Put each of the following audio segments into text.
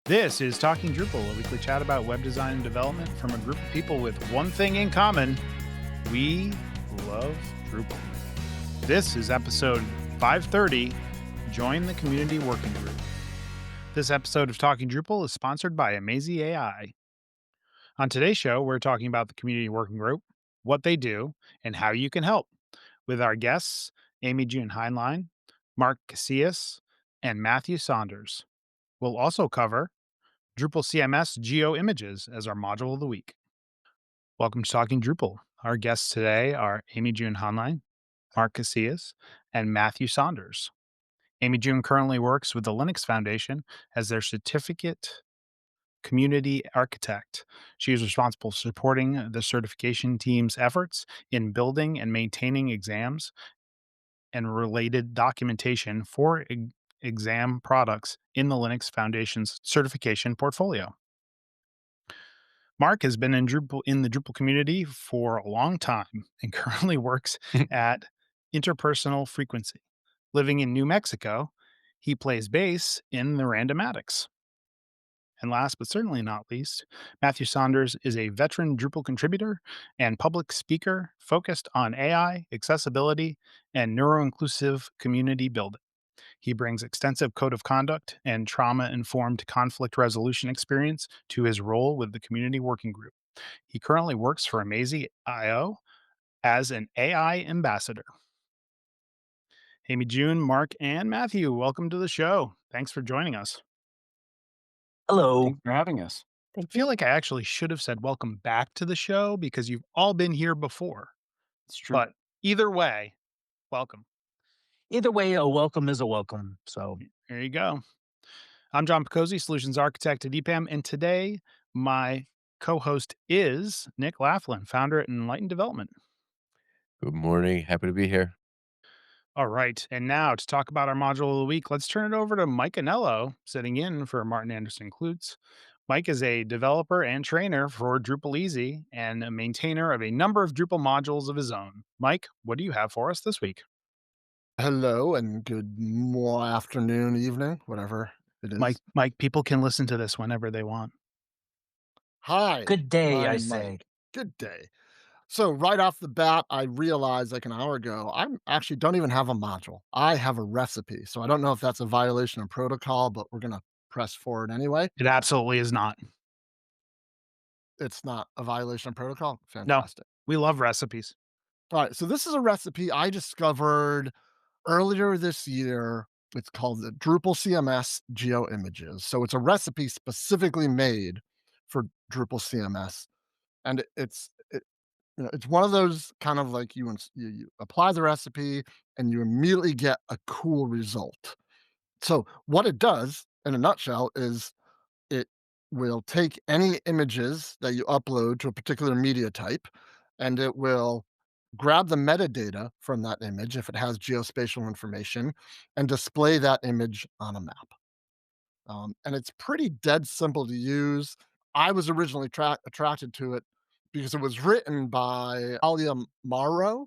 This is Talking Drupal, a weekly chat about web design and development from a group of people with one thing in common. We love Drupal. This is episode 530, Join the Community Working Group. This episode of Talking Drupal is sponsored by Amazy AI. On today's show, we're talking about the Community Working Group, what they do, and how you can help, with our guests, AmyJune Hineline, Mark Casias, and Matthew Saunders. We'll also cover Drupal CMS Geo Images as our module of the week. Welcome to Talking Drupal. Our guests today are AmyJune Hineline, Mark Casias, and Matthew Saunders. AmyJune currently works with the Linux Foundation as their certificate community architect. She is responsible for supporting the certification team's efforts in building and maintaining exams and related documentation for exam products in the Linux Foundation's certification portfolio. Mark has been in the Drupal community for a long time and currently works at Interpersonal Frequency. Living in New Mexico, he plays bass in the Randomatics. And last but certainly not least, Matthew Saunders is a veteran Drupal contributor and public speaker focused on AI, accessibility, and neuro-inclusive community building. He brings extensive code of conduct and trauma-informed conflict resolution experience to his role with the community working group. He currently works for Amazy.io as an AI ambassador. AmyJune, Mark, and Matthew, welcome to the show. Thanks for joining us. Hello. Thanks for having us. I feel like I actually should have said welcome back to the show because you've all been here before. It's true. But either way, welcome. Either way, a welcome is a welcome. So There you go. I'm John Picozzi, Solutions Architect at EPAM, and today my co-host is Nick Laughlin, founder at Enlightened Development. Good morning. Happy to be here. All right, and now to talk about our module of the week, let's turn it over to Mike Anello, sitting in for Martin Anderson Klutz. Mike is a developer and trainer for Drupal Easy and a maintainer of a number of Drupal modules of his own. Mike, what do you have for us this week? Hello and good afternoon, evening, whatever it is. Mike, people can listen to this whenever they want. Hi. good day, I I'm say. Mike. Good day. So right off the bat, I realized like an hour ago, I actually don't even have a module. I have a recipe. So I don't know if that's a violation of protocol, but we're going to press forward anyway. It absolutely is not. It's not a violation of protocol. No, Fantastic. we love recipes. All right. So this is a recipe I discovered earlier this year. It's called the Drupal CMS Geo Images. So it's a recipe specifically made for Drupal CMS. And it's one of those kind of like you apply the recipe and you immediately get a cool result. So what it does in a nutshell is it will take any images that you upload to a particular media type, and it will grab the metadata from that image if it has geospatial information and display that image on a map. And it's pretty dead simple to use. I was originally attracted to it because it was written by Alia Maro,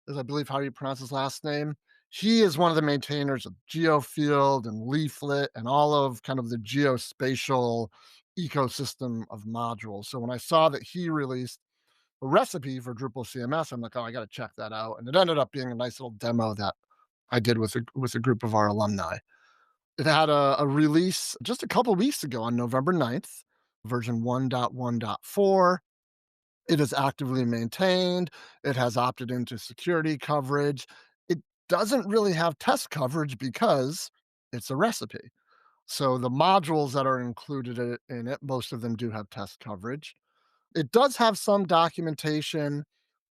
is I believe how you pronounce his last name. He is one of the maintainers of GeoField and Leaflet and all of kind of the geospatial ecosystem of modules. So when I saw that he released a recipe for Drupal CMS, I'm like, oh, I got to check that out. And it ended up being a nice little demo that I did with a group of our alumni. It had a release just a couple weeks ago on November 9th, version 1.1.4. It is actively maintained. It has opted into security coverage. It doesn't really have test coverage because it's a recipe. So the modules that are included in it, most of them do have test coverage. It does have some documentation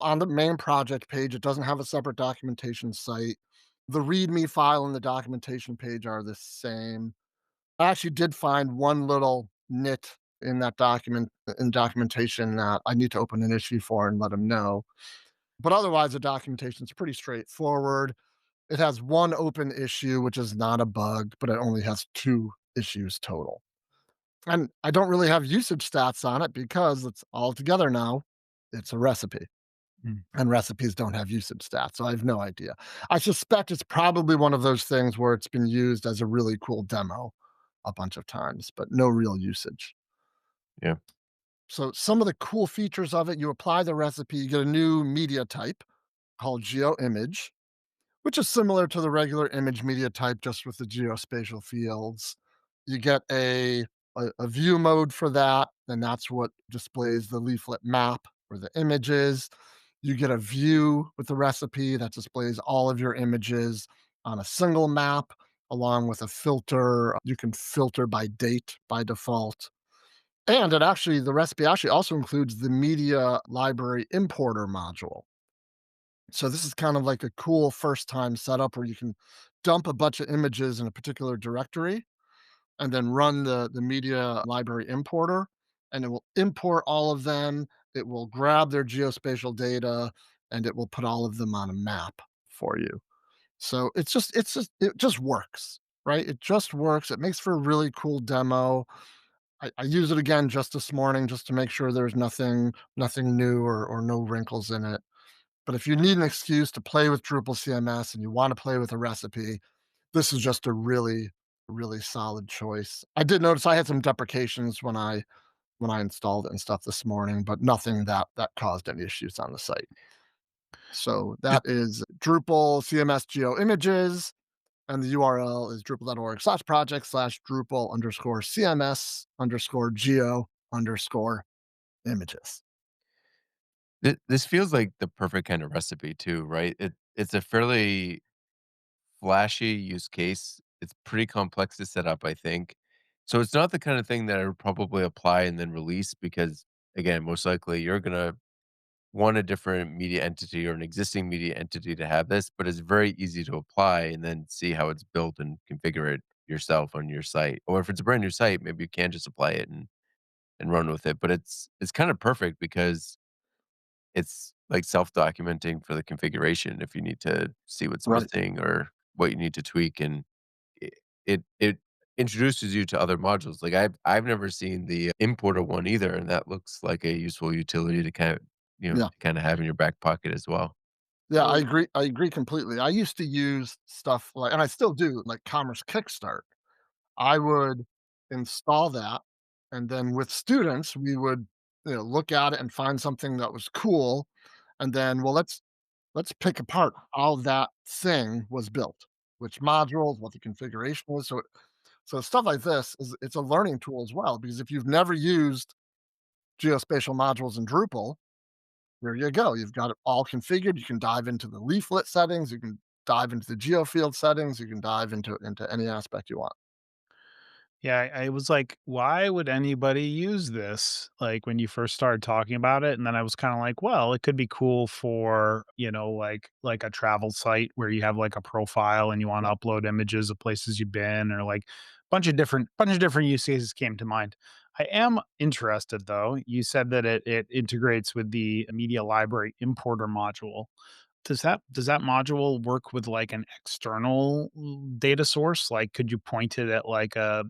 on the main project page. It doesn't have a separate documentation site. The README file and the documentation page are the same. I actually did find one little nit in that documentation that I need to open an issue for and let them know. But otherwise, the documentation is pretty straightforward. It has one open issue, which is not a bug, but it only has 2 issues total. And I don't really have usage stats on it because it's all together now. It's a recipe. And recipes don't have usage stats, so I have no idea. I suspect it's probably one of those things where it's been used as a really cool demo a bunch of times, but no real usage. Yeah. So some of the cool features of it, you apply the recipe, you get a new media type called Geo Image, which is similar to the regular image media type, just with the geospatial fields. You get a view mode for that, and that's what displays the leaflet map or the images. You get a view with the recipe that displays all of your images on a single map, along with a filter. You can filter by date by default. And the recipe actually also includes the media library importer module. So this is kind of like a cool first time setup where you can dump a bunch of images in a particular directory and then run the media library importer, and it will import all of them. It will grab their geospatial data, and it will put all of them on a map for you. So it just works, right? It just works. It makes for a really cool demo. I use it again just this morning just to make sure there's nothing new or no wrinkles in it. But if you need an excuse to play with Drupal CMS and you want to play with a recipe, this is just a really, really solid choice. I did notice I had some deprecations when I installed it and stuff this morning, but nothing that caused any issues on the site. So that is Drupal CMS Geo Images, and the URL is drupal.org/project/Drupal_CMS_geo_images. This feels like the perfect kind of recipe too, right? It's a fairly flashy use case. It's pretty complex to set up, I think. So it's not the kind of thing that I would probably apply and then release because, again, most likely you're gonna want a different media entity or an existing media entity to have this, but it's very easy to apply and then see how it's built and configure it yourself on your site. Or if it's a brand new site, maybe you can just apply it and run with it. But it's kind of perfect because it's like self-documenting for the configuration if you need to see what's Right. missing or what you need to tweak, and it it introduces you to other modules. Like, I've never seen the importer one either, and that looks like a useful utility to Yeah. kinda have in your back pocket as well. Yeah, I agree completely. I used to use stuff like, and I still do, like Commerce Kickstart. I would install that, and then with students, we would, look at it and find something that was cool, and then, well, let's pick apart how that thing was built, which modules, what the configuration was. So stuff like this it's a learning tool as well, because if you've never used geospatial modules in Drupal, there you go. You've got it all configured. You can dive into the leaflet settings. You can dive into the geofield settings. You can dive into any aspect you want. Yeah, I was like, "Why would anybody use this?" Like, when you first started talking about it, and then I was kinda like, "Well, it could be cool for, like a travel site where you have, like, a profile and you wanna upload images of places you've been," or, like, bunch of different use cases came to mind. I am interested, though. You said that it integrates with the media library importer module. Does that module work with, like, an external data source? Like, could you point it at, like, a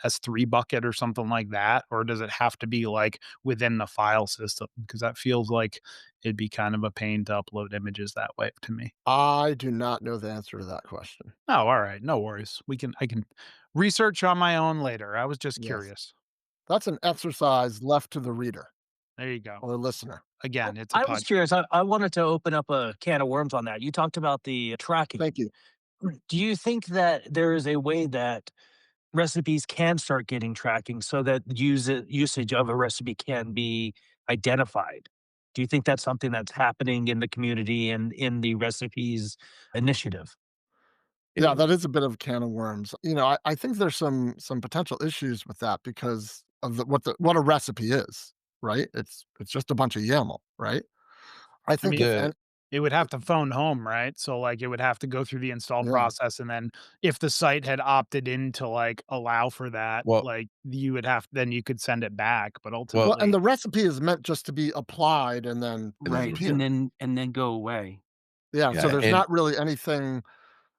S3 bucket or something like that? Or does it have to be, like, within the file system? Because that feels like it'd be kind of a pain to upload images that way to me. I do not know the answer to that question. Oh, alright, no worries. I can research on my own later. I was just Yes. curious. That's an exercise left to the reader There you go. or listener. Again, it's a I was pod. curious. I wanted to open up a can of worms on that. You talked about the tracking. Thank you. Do you think that there is a way that recipes can start getting tracking so that usage of a recipe can be identified? Do you think that's something that's happening in the community and in the recipes initiative? Yeah, Eh, that is a bit of a can of worms. I think there's some potential issues with that because of what a recipe is, right? It's just a bunch of YAML, right? I I think mean, if the an it would have to phone home, right? So, like, it would have to go through the install yeah. process, and then if the site had opted in to, like, allow for that, well like, you could send it back, but well, Well, and ultimately the recipe is meant just to be applied and then and then Right, disappear. and then go away. Yeah, so yeah, there's and not really anything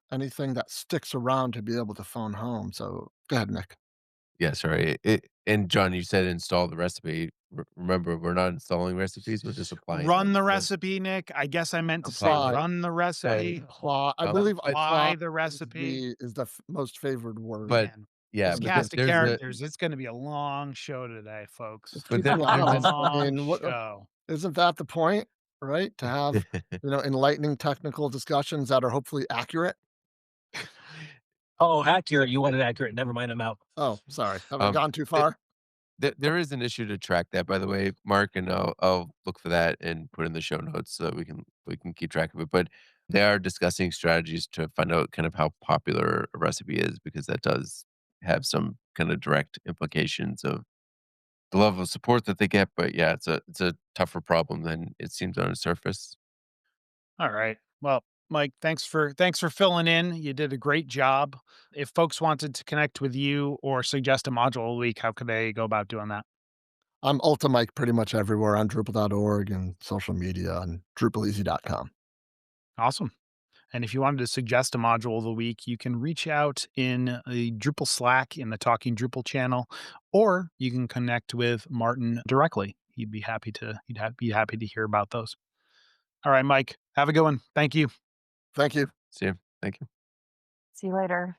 that sticks around to be able to phone home. So go ahead, Nick. yeah, sorry. And John, you said install the recipe. Remember, we're not installing recipes, we're just applying run them. the So recipe, Nick. I guess I meant to say Apply. run the apply recipe. Apply. I um, believe but apply Apply the is recipe. the most favored word. but Man. Yeah, This Just but cast of there's a characters, it's gonna be a long show today, folks. just but keep it there's an honest. I Long mean, what show. isn't that the point, right? To have, enlightening technical discussions that are hopefully accurate? Oh, accurate. You wanted accurate. Never mind. I'm out. Oh, sorry. Have I um, gone too th far? there is an issue to track that, by the way, Mark, and I'll look for that and put in the show notes so that we can keep track of it, but they are discussing strategies to find out kind of how popular a recipe is because that does have some kinda direct implications of the level of support that they get, but yeah, it's a tougher problem than it seems on the surface. All right. Well, Mike, thanks for filling in. You did a great job. If folks wanted to connect with you or suggest a module a week, how could they go about doing that? I'm Ultimike pretty much everywhere on Drupal.org and social media and DrupalEasy.com. Awesome. And if you wanted to suggest a module of the week, you can reach out in the Drupal Slack in the Talking Drupal channel, or you can connect with Martin directly. He'd be happy to hear about those. All right, Mike, have a good one. Thank you. Thank you. So, yeah, thank you. See you later.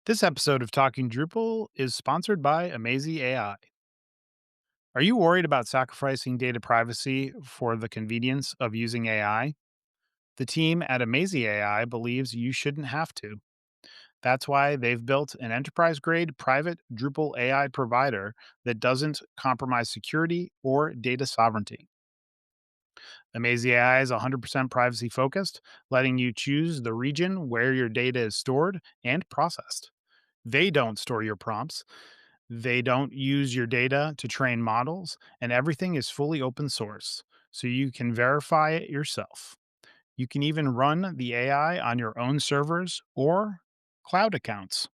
This episode of Talking Drupal is sponsored by Amazy AI. Are you worried about sacrificing data privacy for the convenience of using AI? The team at Amazy AI believes you shouldn't have to. That's why they've built an enterprise grade private Drupal AI provider that doesn't compromise security or data sovereignty. Amazy AI is 100% privacy focused, letting you choose the region where your data is stored and processed. They don't store your prompts, they don't use your data to train models, and everything is fully open source, so you can verify it yourself. You can even run the AI on your own servers or cloud accounts.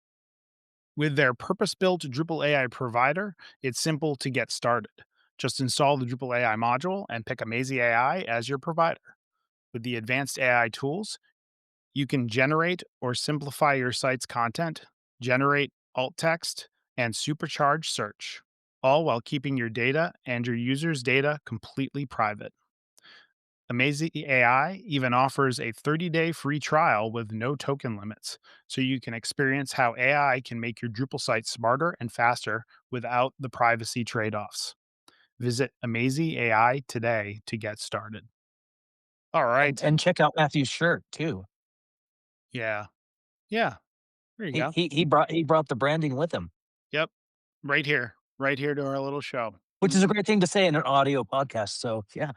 With their purpose built Drupal AI provider, it's simple to get started. Just install the Drupal AI module and pick Amazy AI as your provider. With the advanced AI tools, you can generate or simplify your site's content, generate alt text, and supercharge search, all while keeping your data and your users' data completely private. Amazy AI even offers a 30-day free trial with no token limits, so you can experience how AI can make your Drupal site smarter and faster without the privacy trade-offs. Visit Amazy AI today to get started. All And right. and check out Matthew's shirt too. Yeah. Yeah. There you go. He brought the branding with him, Yep. Right here. Right here to our little show. which is a great thing to say in an audio podcast. So yeah.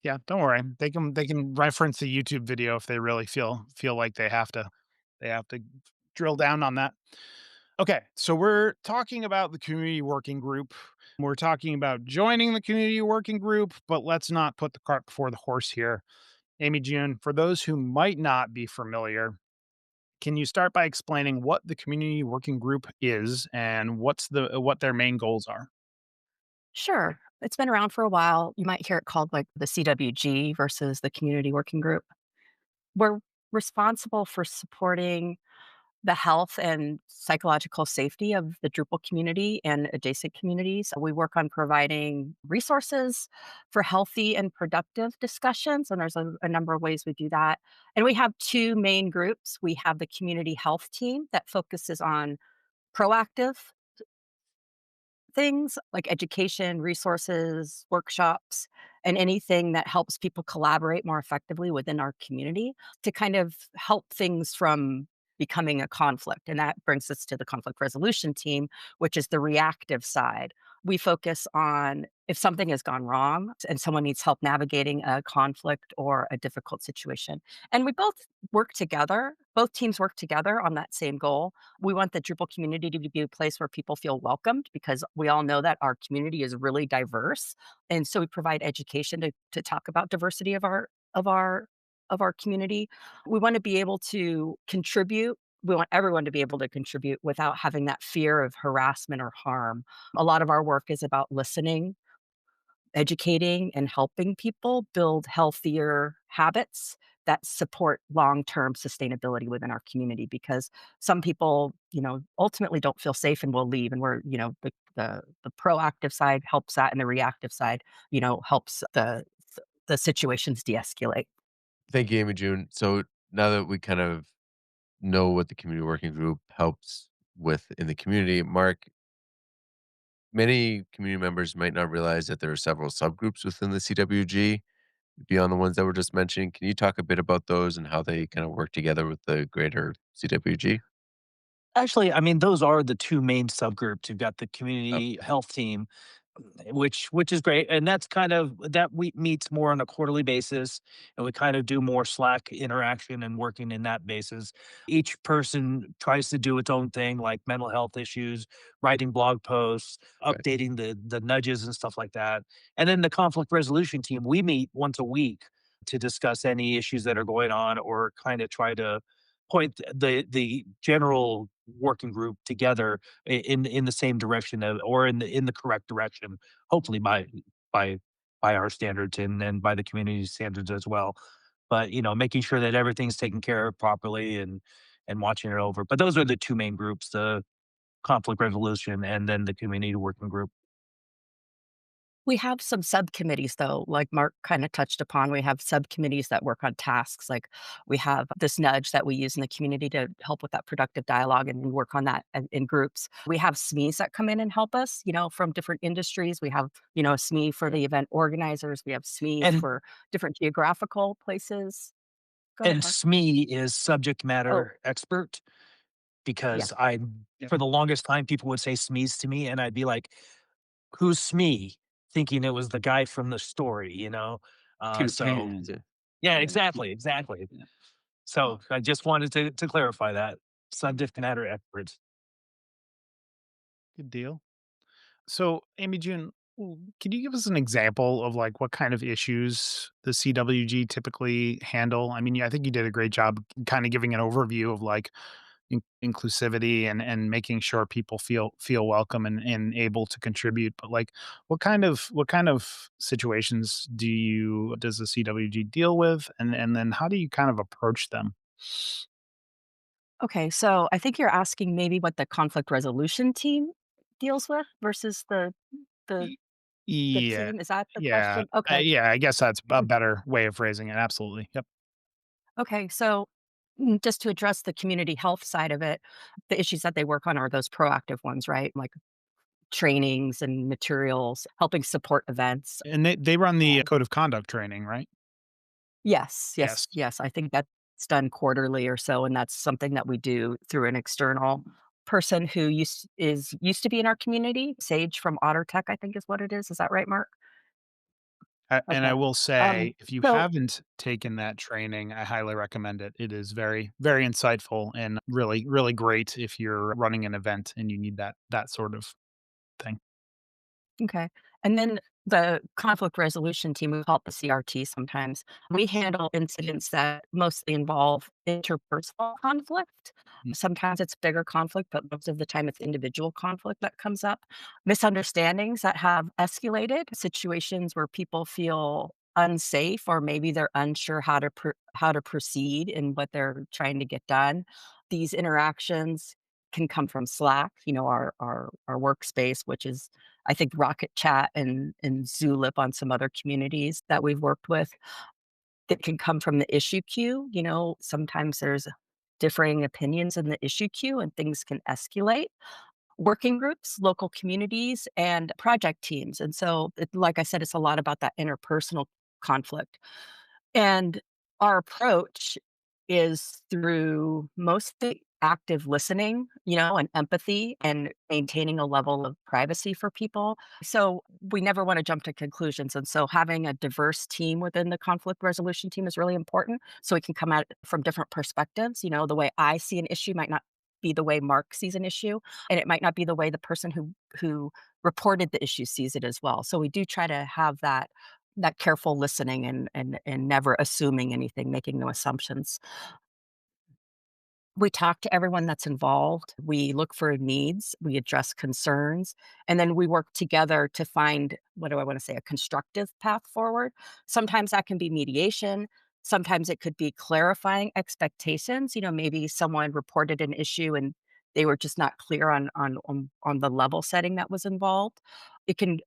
Yeah, don't worry. They can reference the YouTube video if they really feel like they have to drill down on that. Okay, so we're talking about the community working group. We're talking about joining the community working group, but let's not put the cart before the horse here. AmyJune, for those who might not be familiar, can you start by explaining what the community working group is and what their main goals are? Sure. It's been around for a while. You might hear it called like the CWG versus the Community Working Group. We're responsible for supporting the health and psychological safety of the Drupal community and adjacent communities. We work on providing resources for healthy and productive discussions, and there's a number of ways we do that. And we have two main groups. We have the community health team that focuses on proactive things like education, resources, workshops, and anything that helps people collaborate more effectively within our community to kind of help things from becoming a conflict. And that brings us to the conflict resolution team, which is the reactive side. We focus on if something has gone wrong and someone needs help navigating a conflict or a difficult situation. And we both teams work together on that same goal. We want the Drupal community to be a place where people feel welcomed because we all know that our community is really diverse. And so we provide education to talk about diversity of our of our community. We want to be able to contribute. We want everyone to be able to contribute without having that fear of harassment or harm. A lot of our work is about listening, educating, and helping people build healthier habits that support long-term sustainability within our community because some people, ultimately don't feel safe and will leave. And we're, the proactive side helps that and the reactive side, helps the situations de-escalate. Thank you, Amy June. So now that we kind of know what the community working group helps with in the community. Mark, many community members might not realize that there are several subgroups within the CWG beyond the ones that we're just mentioning. Can you talk a bit about those and how they kind of work together with the greater CWG? Actually, I mean, those are the 2 main subgroups. You've got the Oh, community health team, which is great, and that's kind of that we meets more on a quarterly basis, and we kind of do more Slack interaction and working in that basis. Each person tries to do its own thing, like mental health issues, writing blog posts, right. updating the nudges and stuff like that. And then the conflict resolution team, we meet once a week to discuss any issues that are going on or kind of try to point the general working group together in the same direction or in the correct direction, hopefully by by our standards and by the community standards as well. But making sure that everything's taken care of properly and watching it over. But those are the 2 main groups, the conflict resolution and then the community working group. We have some subcommittees, though, like Mark kind of touched upon. We have subcommittees that work on tasks. Like we have this nudge that we use in the community to help with that productive dialogue, and we work on that in groups. We have SMEs that come in and help us, from different industries. We have, a SME for the event organizers. We have SMEs And for different geographical places. Go ahead, and Mark. SME is subject Oh, matter expert yeah. because I for the longest time people would say SMEs to me and I'd be like, "Who's Smee?" Thinking it was the guy from the story. So Yeah. yeah, exactly, exactly. So I just wanted to clarify that. Subject matter experts. Good deal. So, Amy June, can you give us an example of like what kind of issues the CWG typically handle? I mean, I think you did a great job kind of giving an overview of like inclusivity and making sure people feel welcome and able to contribute. But like, what kind of situations does the CWG deal with, and then how do you kind of approach them? Okay, so I think you're asking maybe what the conflict resolution team deals with versus the Y- the Yeah, team. Is that the yeah, question? Okay. yeah. I guess that's a better way of phrasing it. Absolutely. Yep. Okay, so just to address the community health side of it, the issues that they work on are those proactive ones, right? Like trainings and materials, helping support events. And they run the Um, code of conduct training, right? yes, yes, Yes. yes. I think that's done quarterly or so, and that's something that we do through an external person who used to be in our community. Sage from OtterTech, I think is what it is. Is that right, Mark? And I Okay. will Um, say, if you so haven't taken that training, I highly recommend it. It is very, very insightful and really, really great if you're running an event and you need that sort of thing. Okay. And then the conflict resolution team, we call it the CRT sometimes. We handle incidents that mostly involve interpersonal conflict. Mm. Sometimes it's bigger conflict, but most of the time it's individual conflict that comes up. Misunderstandings that have escalated, situations where people feel unsafe or maybe they're unsure how to proceed in what they're trying to get done. These interactions can come from Slack, our workspace, which is I think Rocket Chat and Zulip on some other communities that we've worked with that can come from the issue queue. Sometimes there's differing opinions in the issue queue and things can escalate. Working groups, local communities, and project teams. And so, like I said, it's a lot about that interpersonal conflict. And our approach is through mostly active listening, and empathy and maintaining a level of privacy for people. So we never want to jump to conclusions. And so having a diverse team within the conflict resolution team is really important. So we can come at it from different perspectives. The way I see an issue might not be the way Mark sees an issue, and it might not be the way the person who reported the issue sees it as well. So we do try to have that careful listening and never assuming anything, making no assumptions. We talk to everyone that's involved. We look for needs, we address concerns, and then we work together to find, what do I want to say, a constructive path forward. Sometimes that can be mediation. Sometimes it could be clarifying expectations. Maybe someone reported an issue and they were just not clear on the level setting that was involved. It can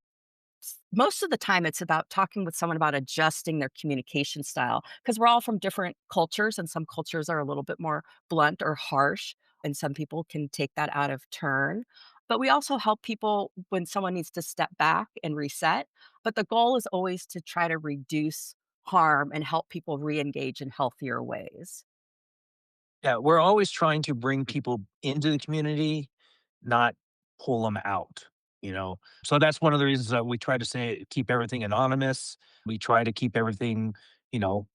most of the time it's about talking with someone about adjusting their communication style because we're all from different cultures and some cultures are a little bit more blunt or harsh and some people can take that out of turn. But we also help people when someone needs to step back and reset, but the goal is always to try to reduce harm and help people re-engage in healthier ways. Yeah, we're always trying to bring people into the community, not pull them out, you know? So that's one of the reasons that we try to say keep everything anonymous. We try to keep everything, you know,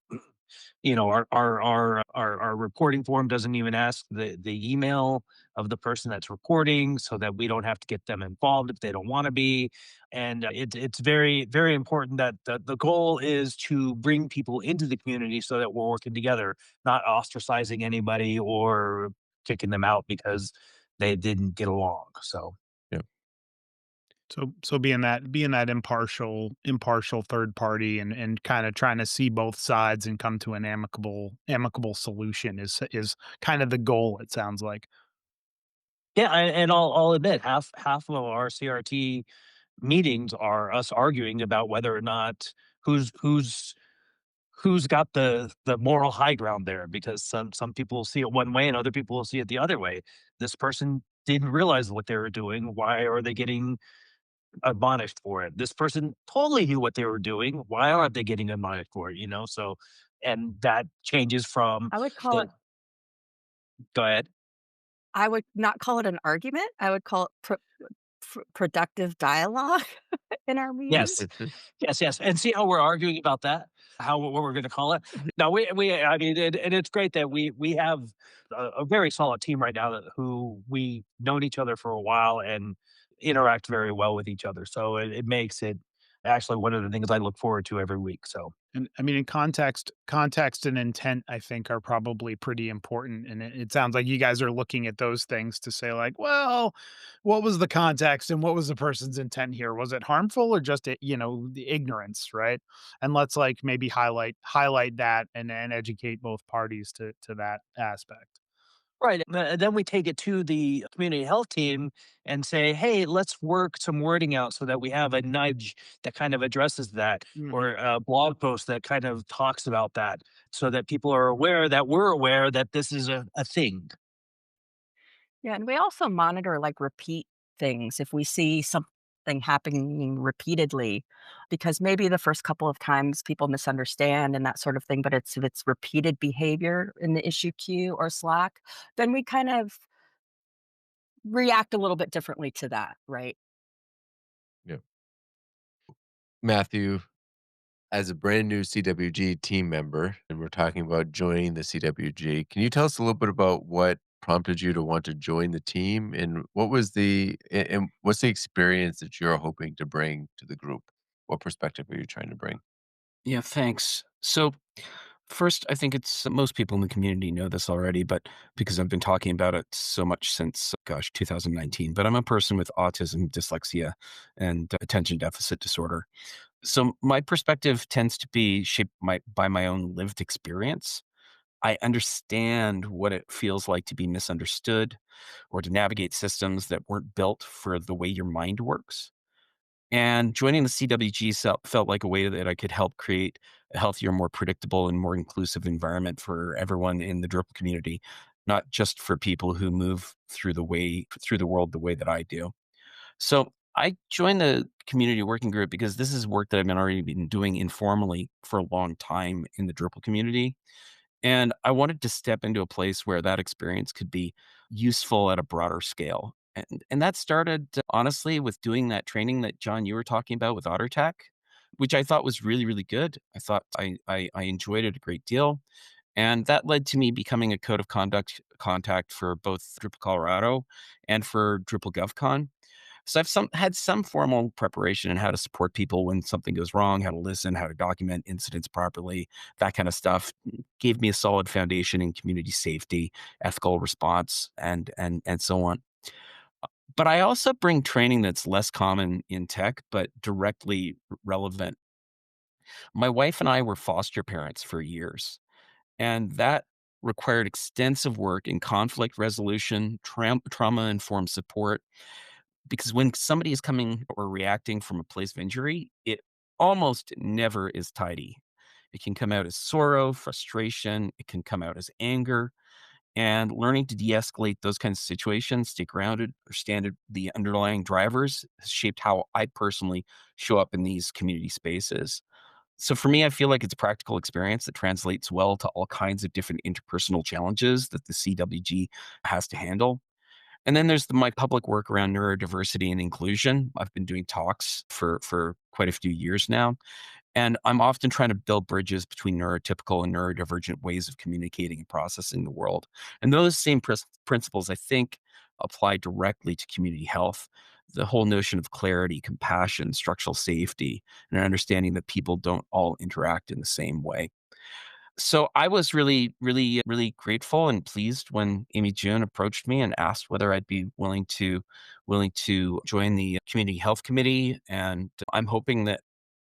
our reporting form doesn't even ask the email of the person that's recording so that we don't have to get them involved if they don't want to be. And it's very, very important that the goal is to bring people into the community so that we're working together, not ostracizing anybody or kicking them out because they didn't get along. So Yeah. So being that impartial third party and kind of trying to see both sides and come to an amicable solution is kind of the goal, it sounds like. yeah, and I'll admit half of our CRT meetings are us arguing about whether or not who's who's who's got the moral high ground there because some people will see it one way and other people will see it the other way. This person didn't realize what they were doing. Why are they getting admonished for it? This person totally knew what they were doing. Why aren't they getting admonished for it? So and that changes from I would call the it go ahead. I would not call it an argument. I would call it productive dialogue in our Yes. meetings. Yes, yes, and see how we're arguing about that? How what we're gonna call it? No, we I mean, and it's great that we have a very solid team right now that who we known each other for a while and interact very well with each other, so it makes it actually one of the things I look forward to every week, so And I mean, in context and intent, I think are probably pretty important. And it sounds like you guys are looking at those things to say, like, well, what was the context and what was the person's intent here? Was it harmful or just the ignorance, right? And let's like maybe highlight that and educate both parties to that aspect. right, and then we take it to the community health team and say, "Hey, let's work some wording out so that we have a nudge that kind of addresses that, Mhm. or a blog post that kind of talks about that, so that people are aware that we're aware that this is a thing." Yeah, and we also monitor like repeat things if we see something happening repeatedly, because maybe the first couple of times people misunderstand and that sort of thing, but if it's repeated behavior in the issue queue or Slack, then we kind of react a little bit differently to that, right? Yeah. Matthew, as a brand new CWG team member, and we're talking about joining the CWG, can you tell us a little bit about what prompted you to want to join the team, and and what's the experience that you're hoping to bring to the group? What perspective are you trying to bring? Yeah, thanks. So, first, I think it's most people in the community know this already, but because I've been talking about it so much since, gosh, 2019. But I'm a person with autism, dyslexia, and attention deficit disorder. So, my perspective tends to be shaped by my own lived experience. I understand what it feels like to be misunderstood or to navigate systems that weren't built for the way your mind works. And joining the CWG felt like a way that I could help create a healthier, more predictable, and more inclusive environment for everyone in the Drupal community, not just for people who move through the world the way that I do. So I joined the community working group because this is work that I've been already been doing informally for a long time in the Drupal community. And I wanted to step into a place where that experience could be useful at a broader scale. And that started, honestly, with doing that training that, John, you were talking about with OtterTech, which I thought was really, really good. I thought I enjoyed it a great deal. And that led to me becoming a code of conduct contact for both Drupal Colorado and for Drupal GovCon. So I've had some formal preparation in how to support people when something goes wrong, how to listen, how to document incidents properly, that kind of stuff. Gave me a solid foundation in community safety, ethical response, and so on. But I also bring training that's less common in tech, but directly relevant. My wife and I were foster parents for years, and that required extensive work in conflict resolution, trauma informed support, because when somebody is coming or reacting from a place of injury, it almost never is tidy. It can come out as sorrow, frustration, it can come out as anger, and learning to de-escalate those kinds of situations, stay grounded, understand the underlying drivers has shaped how I personally show up in these community spaces. So for me, I feel like it's a practical experience that translates well to all kinds of different interpersonal challenges that the CWG has to handle. And then there's my public work around neurodiversity and inclusion. I've been doing talks for quite a few years now, and I'm often trying to build bridges between neurotypical and neurodivergent ways of communicating and processing the world. And those same principles, I think, apply directly to community health. The whole notion of clarity, compassion, structural safety, and an understanding that people don't all interact in the same way. So I was really grateful and pleased when AmyJune approached me and asked whether I'd be willing to join the community health committee. And I'm hoping that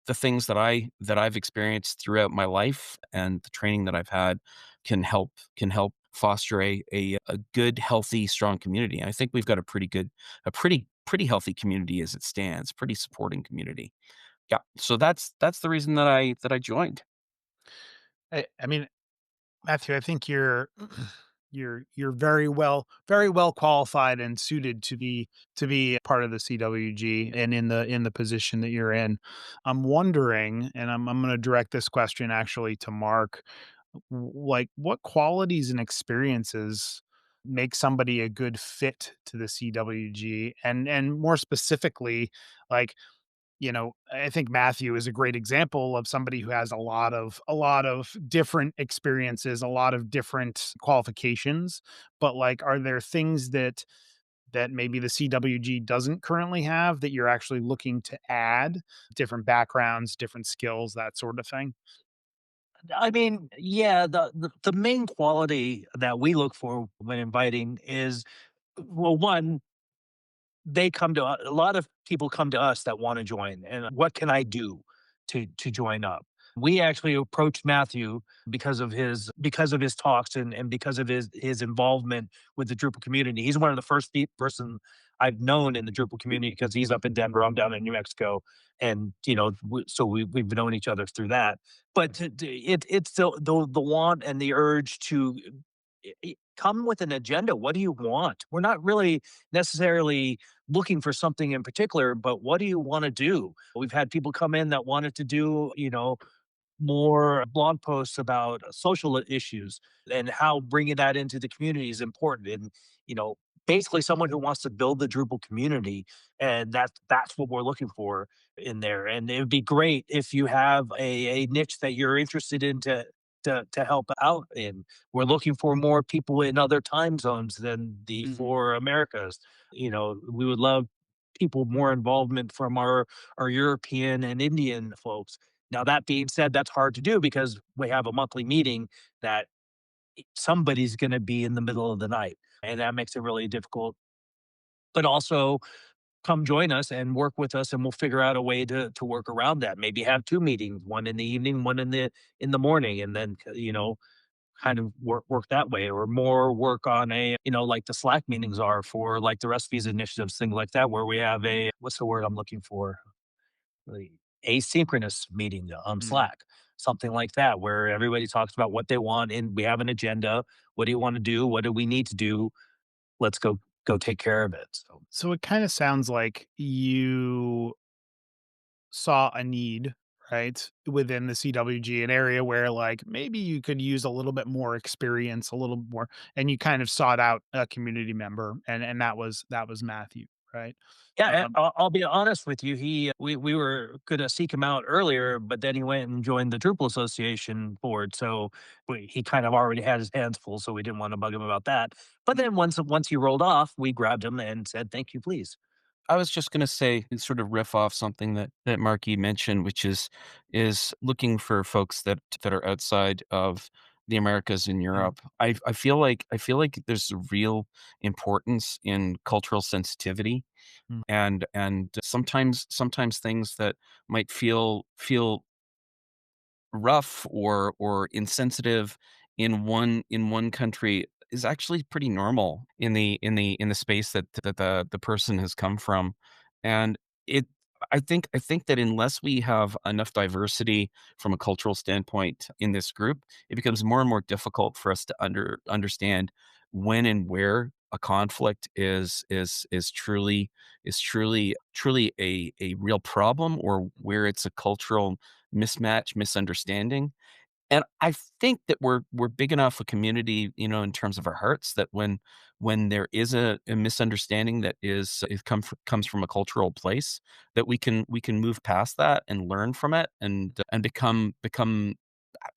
the things that I've experienced throughout my life and the training that I've had can help foster a good, healthy, strong community. And I think we've got a pretty healthy community as it stands, pretty supporting community. Yeah. So that's the reason that I joined. I mean, Matthew, I think you're you're very well qualified and suited to be part of the CWG and in the position that you're in. I'm wondering, and I'm going to direct this question actually to Mark, like what qualities and experiences make somebody a good fit to the CWG, and more specifically, like, I think Matthew is a great example of somebody who has a lot of different experiences, a lot of different qualifications. But like, are there things that maybe the CWG doesn't currently have that you're actually looking to add? Different backgrounds, different skills, that sort of thing. I mean, yeah, the main quality that we look for when inviting is, well, one, a lot of people come to us that wanna join, and what can I do to join up? We actually approached Matthew because of his talks and because of his involvement with the Drupal community. He's one of the first person I've known in the Drupal community because he's up in Denver, I'm down in New Mexico, and, so we've known each other through that. But it's the want and the urge to come with an agenda. What do you want? We're not really necessarily looking for something in particular, but what do you want to do? We've had people come in that wanted to do, more blog posts about social issues and how bringing that into the community is important. And, basically someone who wants to build the Drupal community. And that's what we're looking for in there. And it would be great if you have a niche that you're interested in to help out in. We're looking for more people in other time zones than the Mhm. four Americas. We would love people more involvement from our European and Indian folks. Now, that being said, that's hard to do because we have a monthly meeting that somebody's going to be in the middle of the night, and that makes it really difficult. But also, come join us and work with us, and we'll figure out a way to work around that. Maybe have two meetings, one in the evening, one in the morning, and then kind of work that way, or more work on like the Slack meetings are for like the recipes initiatives, things like that, where we have what's the word I'm looking for? The asynchronous meeting on Mm. Slack, something like that, where everybody talks about what they want and we have an agenda. What do you want to do? What do we need to do? Let's go take care of it. So So it kind of sounds like you saw a need, right, within the CWG, an area where like maybe you could use a little bit more experience, a little more, and you kind of sought out a community member, and that was Matthew, right? yeah, Um, I'll be honest with you. We were gonna seek him out earlier, but then he went and joined the Drupal Association board. So he kind of already had his hands full, so we didn't want to bug him about that. But then once he rolled off, we grabbed him and said, "Thank you, please." I was just gonna say and sort of riff off something that Marky mentioned, which is looking for folks that are outside of the Americas and mm, Europe. I feel like there's a real importance in cultural sensitivity, mm, and sometimes things that might feel rough or insensitive in one country is actually pretty normal in the space that the person has come from. And it I think that unless we have enough diversity from a cultural standpoint in this group, it becomes more and more difficult for us to understand when and where a conflict is truly a real problem, or where it's a cultural mismatch, misunderstanding. And I think that we're big enough a community, in terms of our hearts, that when there is a misunderstanding that comes from a cultural place, that we can move past that and learn from it, and become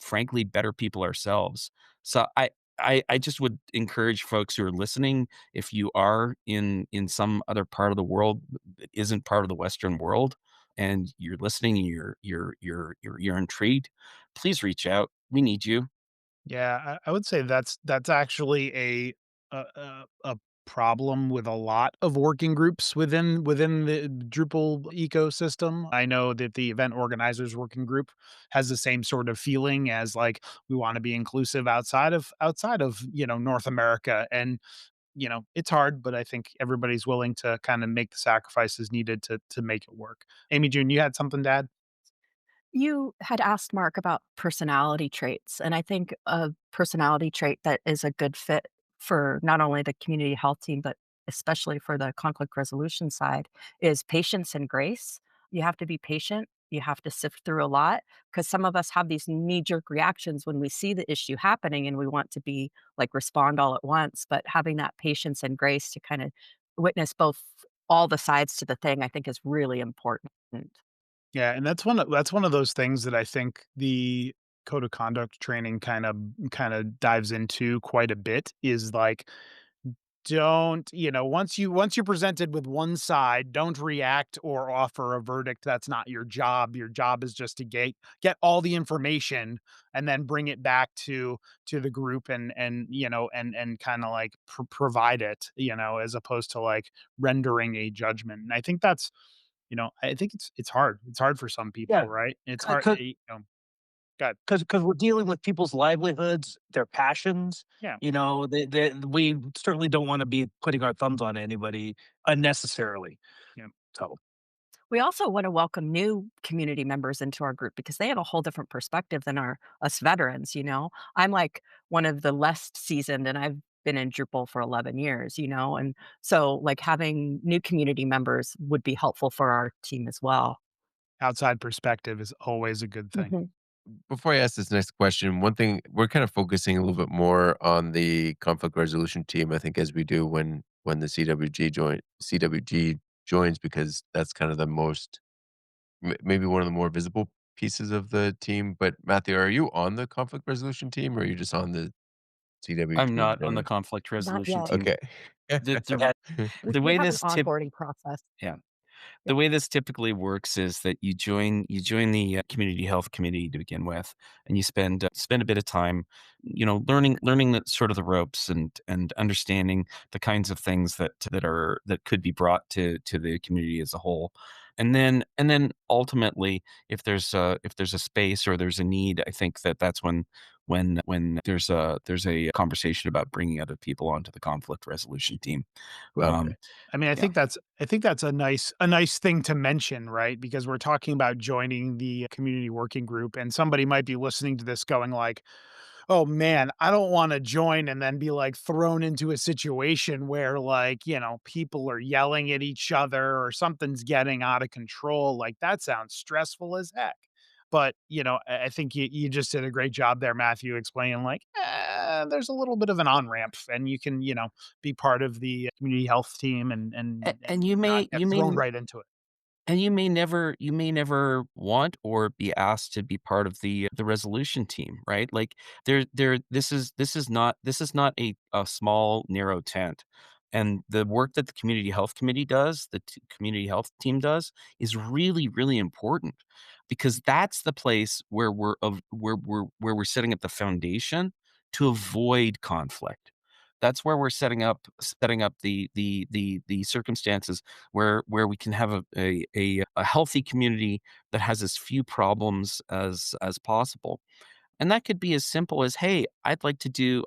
frankly better people ourselves. So I just would encourage folks who are listening, if you are in some other part of the world that isn't part of the Western world, and you're listening, and you're intrigued, please reach out. We need you. Yeah, I would say that's actually a problem with a lot of working groups within the Drupal ecosystem. I know that the event organizers working group has the same sort of feeling as like we want to be inclusive outside of North America, and it's hard, but I think everybody's willing to kind of make the sacrifices needed to make it work. Amy June, you had something to add? You had asked Mark about personality traits, and I think a personality trait that is a good fit for not only the community health team, but especially for the conflict resolution side is patience and grace. You have to be patient. You have to sift through a lot because some of us have these knee jerk reactions when we see the issue happening and we want to be like respond all at once. But having that patience and grace to kind of witness both all the sides to the thing, I think is really important. Yeah, and that's one of those things that I think the code of conduct training kind of dives into quite a bit, is like, don't, once you're presented with one side, don't react or offer a verdict. That's not your job. Your job is just to get all the information and then bring it back to the group, and kind of like provide it, as opposed to like rendering a judgment. And I think I think it's hard. It's hard for some Yeah, people, right? It's hard. because God, we're dealing with people's livelihoods, their passions. yeah, We certainly don't want to be putting our thumbs on anybody unnecessarily. yeah. So We also want to welcome new community members into our group because they have a whole different perspective than our us veterans. I'm like one of the less seasoned and I've been in Drupal for 11 years, and so like having new community members would be helpful for our team as well. Outside perspective is always a good thing. Mhm. Before I ask this next question, one thing we're kind of focusing a little bit more on the conflict resolution team, I think, as we do when the CWG joins, because that's kind of the most maybe one of the more visible pieces of the team. But Matthew, are you on the conflict resolution team, or are you just on the I'm CWG in not on the general? conflict Not resolution yet. team. Okay. The the yeah, We the we way have an this tip onboarding process. yeah. Yeah. The way this typically works is that you join the community health committee to begin with, and you spend a bit of time, learning the sort of the ropes, and understanding the kinds of things that could be brought to the community as a whole. And then ultimately, if there's a space or there's a need, I think that's when there's a conversation about bringing other people onto the conflict resolution team. Well, Okay. Um, I mean, I yeah. think that's a nice thing to mention, right? Because we're talking about joining the community working group, and somebody might be listening to this going like, "Oh man, I don't want to join and then be like thrown into a situation where like, people are yelling at each other or something's getting out of control. Like that sounds stressful as heck." But, I think you just did a great job there, Matthew, explaining like, there's a little bit of an on-ramp, and you can, be part of the community health team and A- and and and you not may get you may thrown right into it. And you may never want or be asked to be part of the resolution team, right? Like, this is not a small narrow tent. And the work that the community health committee does, community health team does, is really, really important, because that's the place where we're setting up the foundation to avoid conflict. That's where we're setting up the circumstances where we can have a healthy community that has as few problems as possible. And that could be as simple as, hey, I'd like to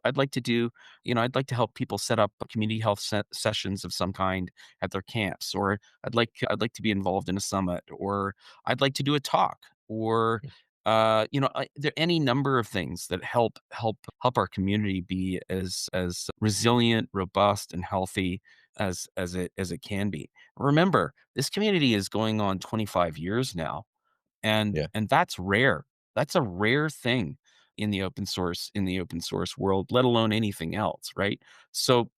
help people set up community health sessions of some kind at their camps, or I'd like to be involved in a summit, or I'd like to do a talk, or there are any number of things that help our community be as resilient, robust, and healthy as it can be. Remember, this community is going on 25 years now, Yeah. and that's rare. That's a rare thing in the open source world, let alone anything else, right? So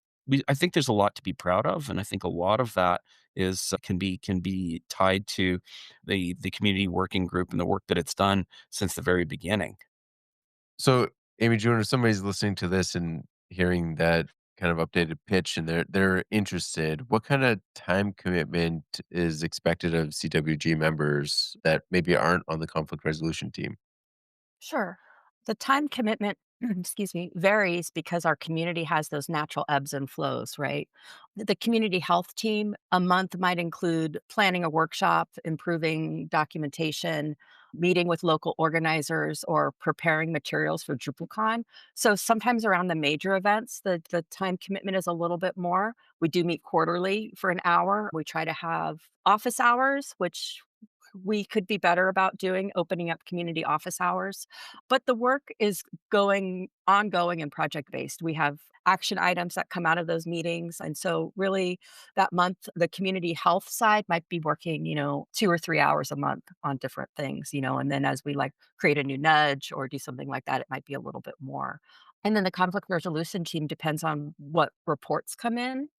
I think there's a lot to be proud of, and I think a lot of that is can be tied to the community working group and the work that it's done since the very beginning. So, AmyJune, if somebody's listening to this and hearing that kind of updated pitch and they're interested, what kind of time commitment is expected of CWG members that maybe aren't on the conflict resolution team? Sure. The time commitment, excuse me, varies because our community has those natural ebbs and flows, right? The community health team, a month might include planning a workshop, improving documentation, meeting with local organizers, or preparing materials for DrupalCon. So sometimes around the major events, the time commitment is a little bit more. We do meet quarterly for an hour. We try to have office hours, which we could be better about doing, opening up community office hours. But the work is going ongoing and project based. We have action items that come out of those meetings. And so really that month, the community health side might be working, 2 or 3 hours a month on different things, and then as we like create a new nudge or do something like that, it might be a little bit more. And then the conflict resolution team depends on what reports come in.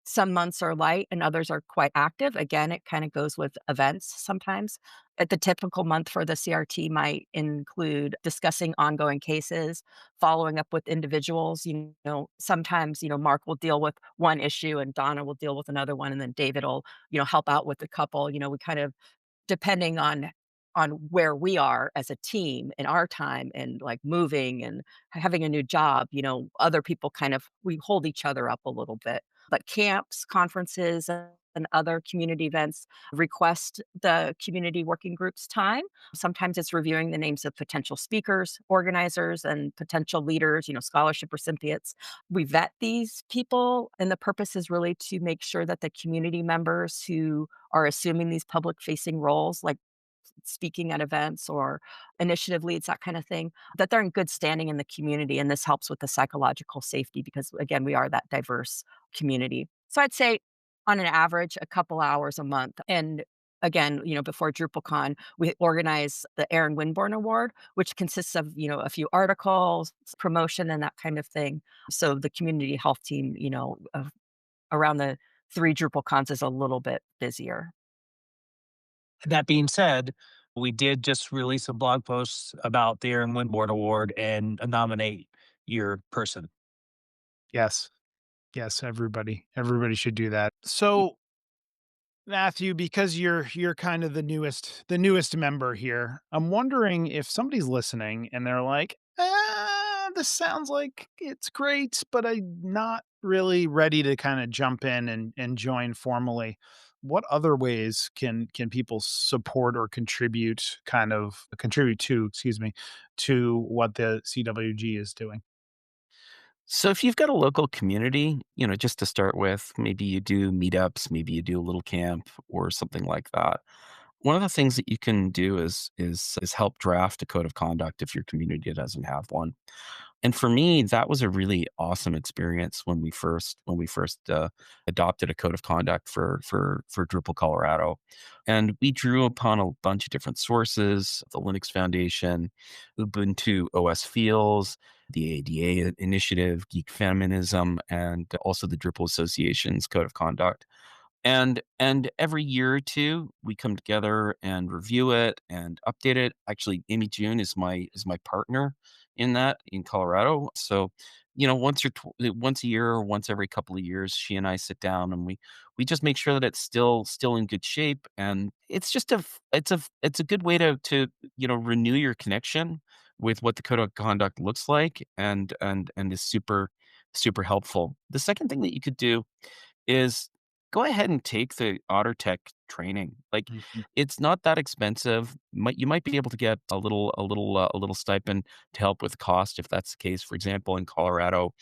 Some months are light and others are quite active. Again, it kind of goes with events sometimes. At the typical month for the CRT might include discussing ongoing cases, following up with individuals. Sometimes, Mark will deal with one issue and Donna will deal with another one, and then David will, help out with a couple. We kind of depending on where we are as a team in our time and like moving and having a new job, other people kind of we hold each other up a little bit. But camps, conferences, and other community events request the community working group's time. Sometimes it's reviewing the names of potential speakers, organizers, and potential leaders, scholarship recipients. We vet these people, and the purpose is really to make sure that the community members who are assuming these public facing roles, like speaking at events or initiative leads, that kind of thing, that they're in good standing in the community. And this helps with the psychological safety because, again, we are that diverse community. So I'd say on an average, a couple hours a month. And again, before DrupalCon, we organize the Aaron Winborn Award, which consists of, a few articles, promotion, and that kind of thing. So the community health team, around the 3 DrupalCons is a little bit busier. That being said, we did just release a blog post about the Aaron Winborn Award and nominate your person. Yes. Yes, everybody should do that. So, Matthew, because you're kind of the newest member here, I'm wondering if somebody's listening and they're like, this sounds like it's great, but I'm not really ready to kind of jump in and join formally. What other ways can people support or contribute to, excuse me, to what the CWG is doing? So if you've got a local community, just to start with, maybe you do meetups, maybe you do a little camp or something like that. One of the things that you can do is help draft a code of conduct if your community doesn't have one. And for me, that was a really awesome experience when we first adopted a code of conduct for Drupal Colorado, and we drew upon a bunch of different sources: the Linux Foundation, Ubuntu OS Feels, the ADA Initiative, Geek Feminism, and also the Drupal Association's code of conduct. And every year or two, we come together and review it and update it. Actually, Amy June is my partner in that in Colorado. So, once a year or once every couple of years, she and I sit down and we just make sure that it's still in good shape. And it's just it's a good way to renew your connection with what the code of conduct looks like, and is super helpful. The second thing that you could do is go ahead and take the OtterTech training. Like, Mhm. it's not that expensive. You might be able to get a little stipend to help with cost if that's the case. For example, in Colorado,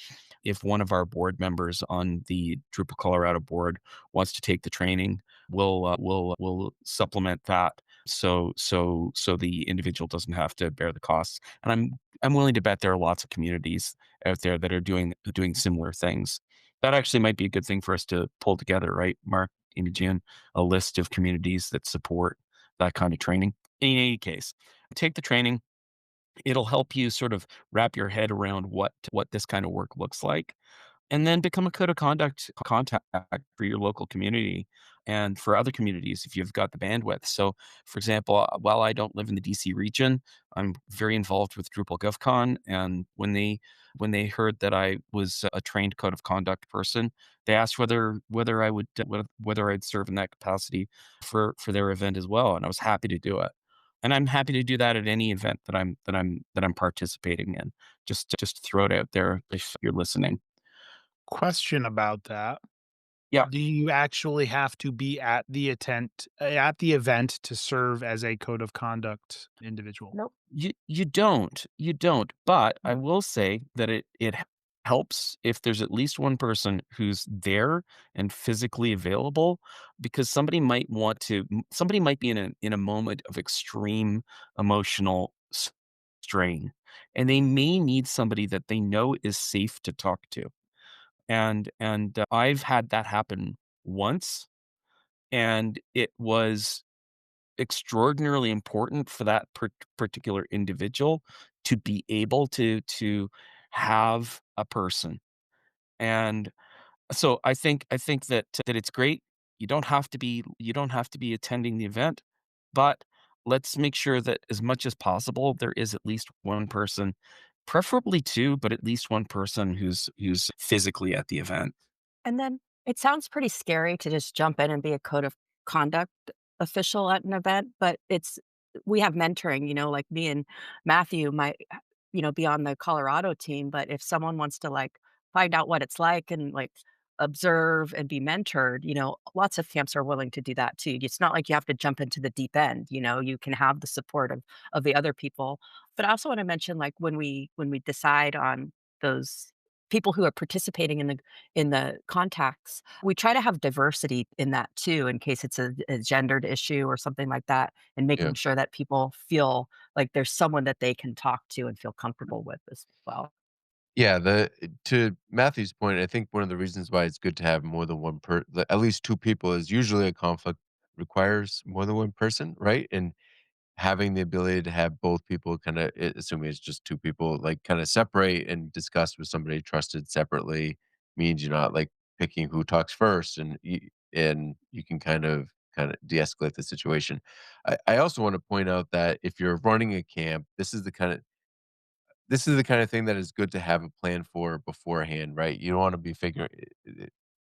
if one of our board members on the Drupal Colorado board wants to take the training, we'll supplement that so the individual doesn't have to bear the costs. And I'm willing to bet there are lots of communities out there that are doing similar things. That actually might be a good thing for us to pull together, right, Mark, AmyJune, a list of communities that support that kind of training. In any case, take the training. It'll help you sort of wrap your head around what this kind of work looks like, and then become a code of contact for your local community and for other communities if you've got the bandwidth. So, for example, while I don't live in the DC region, I'm very involved with Drupal GovCon, and when they heard that I was a trained code of conduct person, they asked whether I would whether I'd serve in that capacity for their event as well, and I was happy to do it. And I'm happy to do that at any event that I'm participating in. Just throw it out there if you're listening. Question about that. Yeah. Do you actually have to be at the event to serve as a code of conduct individual? Nope. You don't, but I Nope. will say that it helps if there's at least one person who's there and physically available, because somebody might be in a moment of extreme emotional strain, and they may need somebody that they know is safe to talk to. And I've had that happen once, and it was extraordinarily important for that particular individual to be able to have a person. And so I think that it's great. You don't have to be attending the event, but let's make sure that as much as possible there is at least one person, preferably two, but at least one person who's physically at the event. And then it sounds pretty scary to just jump in and be a code of conduct official at an event, but we have mentoring, like me and Matthew might, be on the Colorado team, but if someone wants to like find out what it's like and like observe and be mentored, lots of camps are willing to do that too. It's not like you have to jump into the deep end, you can have the support of the other people. But I also want to mention like when we decide on those people who are participating in the contacts, we try to have diversity in that too, in case it's a gendered issue or something like that, and Yeah. making sure that people feel like there's someone that they can talk to and feel comfortable with as well. Yeah, to Matthew's point, I think one of the reasons why it's good to have more than at least 2 people is usually a conflict requires more than one person, right? And having the ability to have both people kinda, assuming it's just 2 people, like, kinda separate and discuss with somebody trusted separately means you're not, like, picking who talks first, and you can kinda de-escalate the situation. I also wanna point out that if you're running a camp, this is the kind of thing that is good to have a plan for beforehand, right? You don't wanna be figuring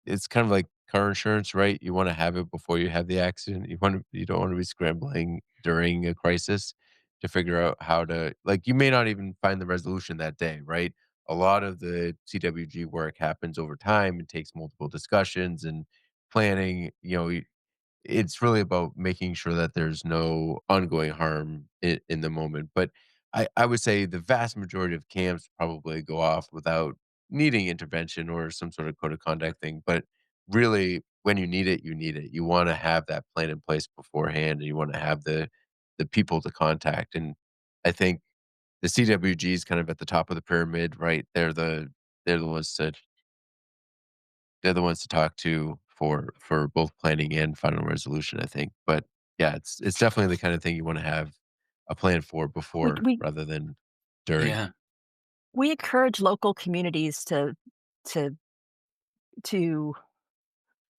it's kind of like car insurance, right? You wanna have it before you have the accident. You don't wanna be scrambling during a crisis to figure out how to like, you may not even find the resolution that day, right? A lot of the CWG work happens over time and takes multiple discussions and planning, it's really about making sure that there's no ongoing harm in the moment. But I would say the vast majority of camps probably go off without needing intervention or some sort of code of conduct thing. But really, when you need it, you need it. You want to have that plan in place beforehand, and you want to have the people to contact. And I think the CWG is kind of at the top of the pyramid, right? They're the ones to they're the ones to talk to for both planning and final resolution, I think. But yeah, it's definitely the kind of thing you wanna have a plan for We before we rather than during. Yeah. we encourage local communities to to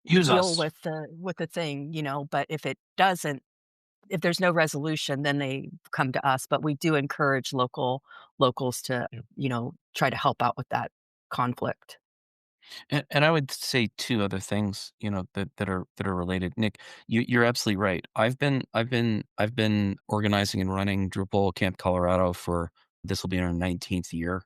Use deal us. with the thing, but if there's no resolution, then they come to us, but we do encourage locals to, Yeah. try to help out with that conflict. And I would say two other things, that are related. Nick, you're absolutely right. I've been organizing and running Drupal Camp Colorado for this will be our 19th year.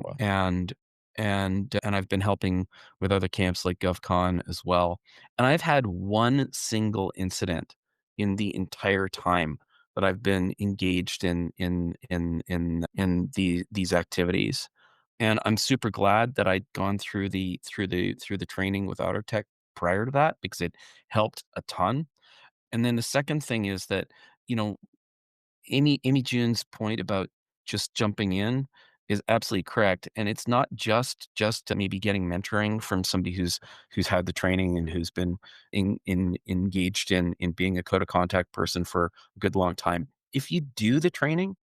Wow. And and I've been helping with other camps like GovCon as well. And I've had one single incident in the entire time that I've been engaged in these activities. And I'm super glad that I'd gone through the training with AutoTech prior to that, because it helped a ton. And then the second thing is that, you know, Amy June's point about just jumping in is absolutely correct, and it's not just maybe getting mentoring from somebody who's had the training and who's been engaged in being a code of contact person for a good long time. If you do the training,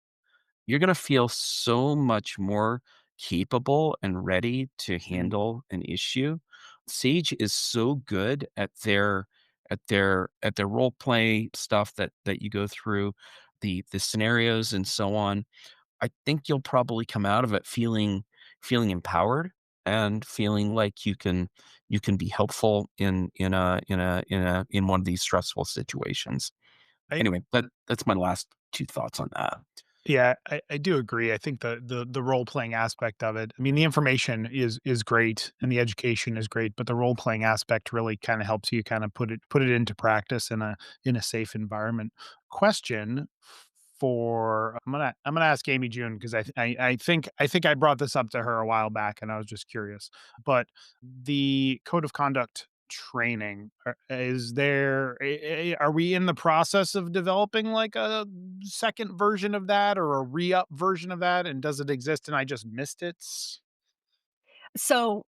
you're gonna feel so much more capable and ready to handle an issue. Sage is so good at their role play stuff that you go through, the scenarios and so on. I think you'll probably come out of it feeling empowered and feeling like you can be helpful in one of these stressful situations. I Anyway, that's my last two thoughts on that. Yeah, I do agree. I think the role playing aspect of it. I mean, the information is great and the education is great, but the role playing aspect really kind of helps you kind of put it into practice in a safe environment. Question for I'm gonna ask Amy June because I think I brought this up to her a while back and I was just curious. But the code of conduct training, are we in the process of developing like a second version of that or a re-up version of that, and does it exist and I just missed it? So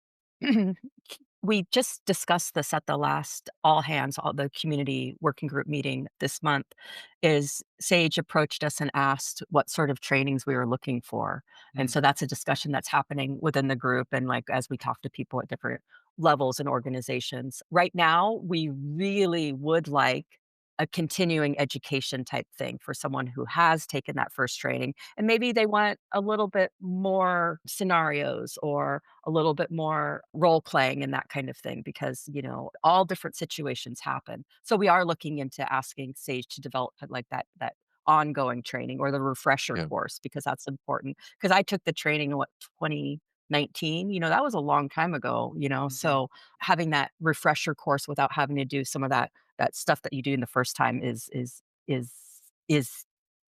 we just discussed this at the last all the community working group meeting this month. Is Sage approached us and asked what sort of trainings we were looking for. And Mm. so that's a discussion that's happening within the group. And like as we talk to people at different levels and organizations. Right now, we really would like a continuing education type thing for someone who has taken that first training. And maybe they want a little bit more scenarios or a little bit more role playing and that kind of thing because, all different situations happen. So we are looking into asking Sage to develop like that ongoing training or the refresher Yeah. course because that's important. Because I took the training in 2019, that was a long time ago, Mhm. so having that refresher course without having to do some of that stuff that you do in the first time is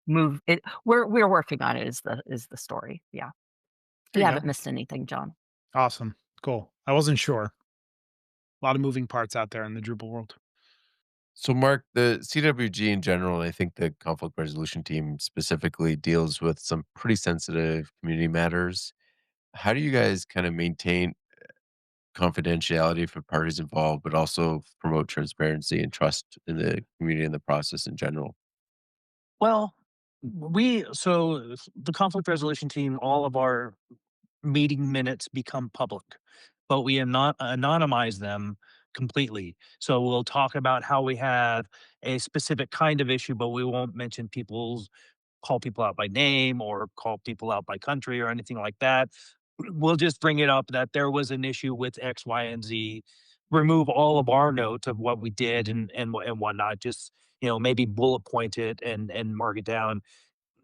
move it we're working on it is the story. Yeah. There You you haven't go. missed anything, John. Awesome. Cool. I wasn't sure. A lot of moving parts out there in the Drupal world. So, Mark, the CWG in general, I think the conflict resolution team specifically deals with some pretty sensitive community matters. How do you guys kind of maintain confidentiality for parties involved, but also promote transparency and trust in the community and the process in general? Well, the conflict resolution team, all of our meeting minutes become public, but we not anonymize them completely. So we'll talk about how we have a specific kind of issue, but we won't mention call people out by name or call people out by country or anything like that. We'll just bring it up that there was an issue with X, Y, and Z. Remove all of our notes of what we did and whatnot. Just maybe bullet point it and mark it down,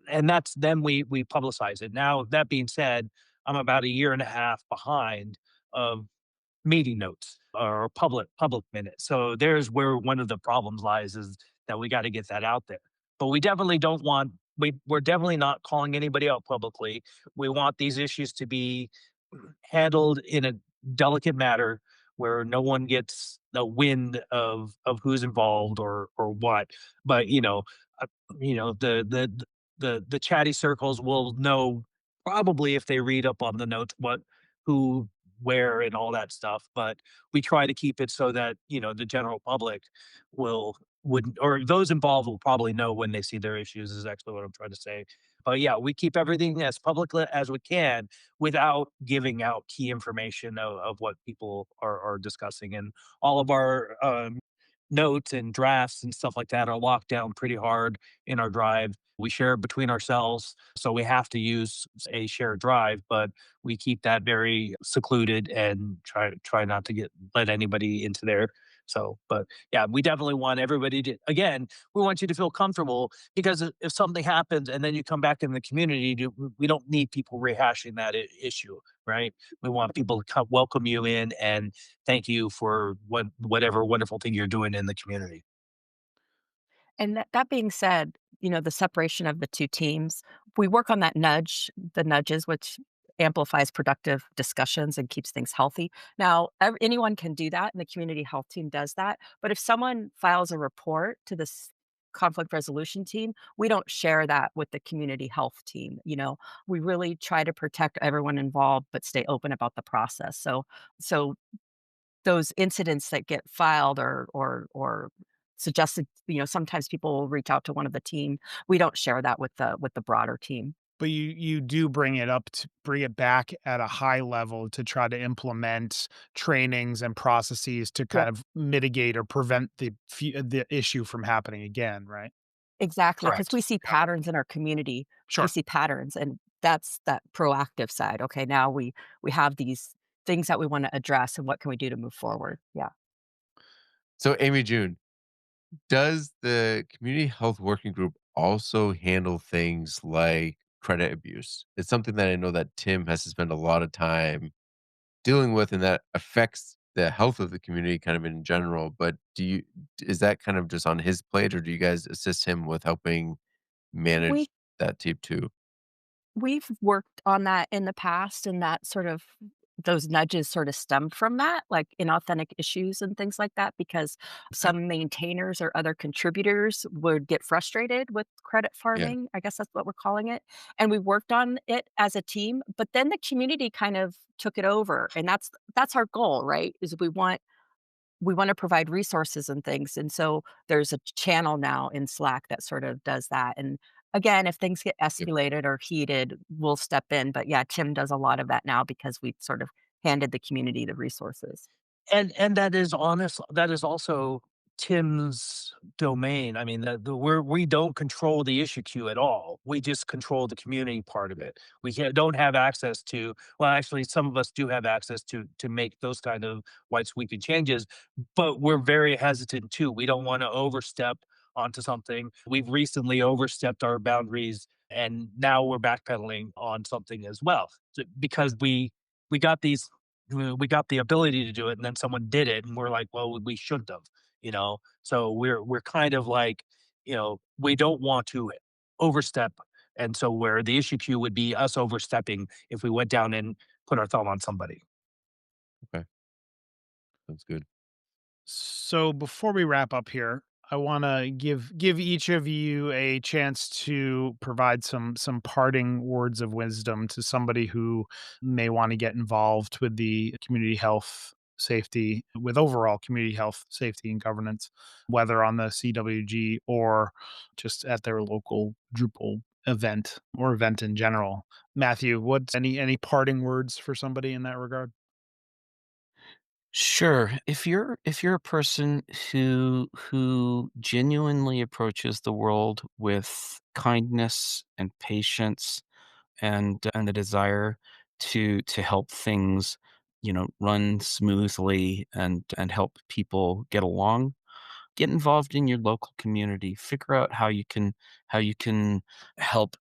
and that's then we publicize it. Now that being said, I'm about a year and a half behind of meeting notes or public minutes. So there's where one of the problems lies is that we got to get that out there. But we definitely don't want we're definitely not calling anybody out publicly. We want these issues to be handled in a delicate matter where no one gets the wind of who's involved or what. But uh, the chatty circles will know probably if they read up on the notes what who where and all that stuff, but we try to keep it so that, the general public will would or those involved will probably know when they see their issues is actually what I'm trying to say. But yeah, we keep everything as public as we can without giving out key information of what people are discussing. And all of our notes and drafts and stuff like that are locked down pretty hard in our drive. We share it between ourselves, so we have to use a shared drive, but we keep that very secluded and try not to let anybody into there So, but yeah, we definitely want everybody to, again, we want you to feel comfortable because if something happens and then you come back in the community, we don't need people rehashing that issue, right? We want people to come welcome you in and thank you for whatever wonderful thing you're doing in the community. And that being said, the separation of the 2 teams, we work on that the nudges, which amplifies productive discussions and keeps things healthy. Now, anyone can do that, and the community health team does that. But if someone files a report to this conflict resolution team, we don't share that with the community health team. We really try to protect everyone involved, but stay open about the process. So those incidents that get filed or suggested, sometimes people will reach out to one of the team. We don't share that with the broader team. But you do bring it back at a high level to try to implement trainings and processes to kind Yep. of mitigate or prevent the issue from happening again, right? Exactly, because Correct. we see Yeah. patterns in our community. We Sure. see patterns, and that's that proactive side. Okay, now we have these things that we wanna address, and what can we do to move forward? Yeah. So, AmyJune, does the community health working group also handle things like credit abuse? It's something that I know that Tim has to spend a lot of time dealing with, and that affects the health of the community kind of in general. But is that kind of just on his plate, or do you guys assist him with helping We manage that team too? We've worked on that in the past, and that sort of those nudges sort of stem from that, like inauthentic issues and things like that, because Okay. some maintainers or other contributors would get frustrated with credit Yeah. farming. I guess that's what we're calling it. And we worked on it as a team, but then the community kind of took it over. And that's our goal, right? Is we want to provide resources and things. And so there's a channel now in Slack that sort of does that. And again, if things get Yep. escalated or heated, we'll step in. But yeah, Tim does a lot of that now because we've sort of handed the community the resources. And that is also Tim's domain. I mean, we don't control the issue queue at all. We just control the community part of it. We don't have access to, well, actually, some of us do have access to make those kind of white sweeping changes, but we're very hesitant too. We don't want to overstep onto something. We've recently overstepped our boundaries and now we're backpedaling on something as well. Because we got these we got the ability to do it and then someone did it and we're like, well, we shouldn't have, so we're kind of like, we don't want to overstep. And so where the issue queue would be us overstepping if we went down and put our thumb on somebody. Okay. Sounds good. So before we wrap up here, I want to give each of you a chance to provide some parting words of wisdom to somebody who may want to get involved with the community health safety, with overall community health safety and governance, whether on the CWG or just at their local Drupal event or event in general. Matthew, what's any parting words for somebody in that regard? Sure. If you're a person who genuinely approaches the world with kindness and patience and the desire to help things, run smoothly and help people get along, get involved in your local community. Figure out how you can help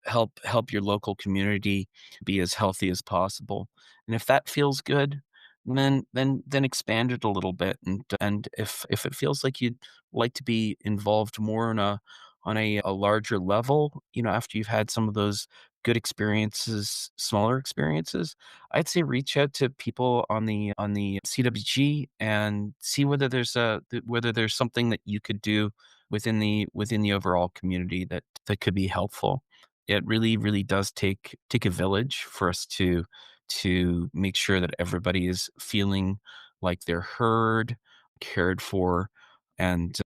your local community be as healthy as possible. And if that feels good, then expand it a little bit. And if it feels like you'd like to be involved more on a larger level, after you've had some of those good experiences, smaller experiences, I'd say reach out to people on the CWG and see whether there's something that you could do within the overall community that could be helpful. It really, really does take a village for us to make sure that everybody is feeling like they're heard, cared for, and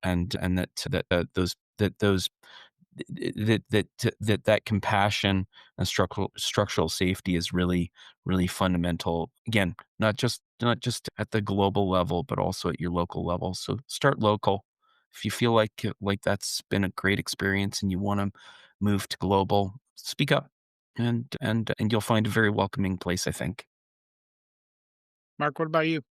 those that compassion and structural safety is really, really fundamental. Again, not just at the global level, but also at your local level. So start local. If you feel like that's been a great experience and you want to move to global, speak up, and you'll find a very welcoming place, I think. Mark, what about you?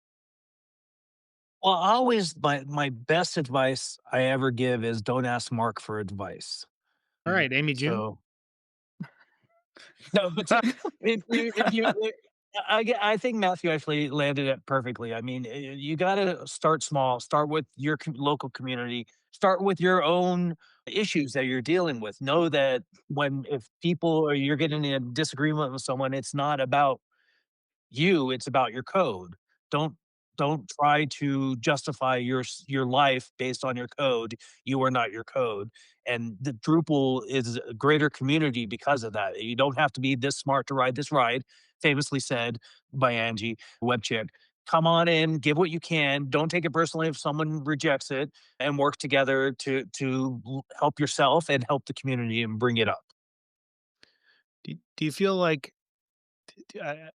Well, always my best advice I ever give is don't ask Mark for advice. All right, Amy June. So no, but I think Matthew actually landed it perfectly. I mean, you got to start small. Start with your local community. Start with your own issues that you're dealing with. Know that when if people or you're getting in a disagreement with someone, it's not about you, it's about your code. Don't don't try to justify your life based on your code. You are not your code. And the Drupal is a greater community because of that. You don't have to be this smart to ride this ride, famously said by Angie Webchick. Come on in, give what you can. Don't take it personally if someone rejects it, and work together to help yourself and help the community and bring it up. Do you feel like I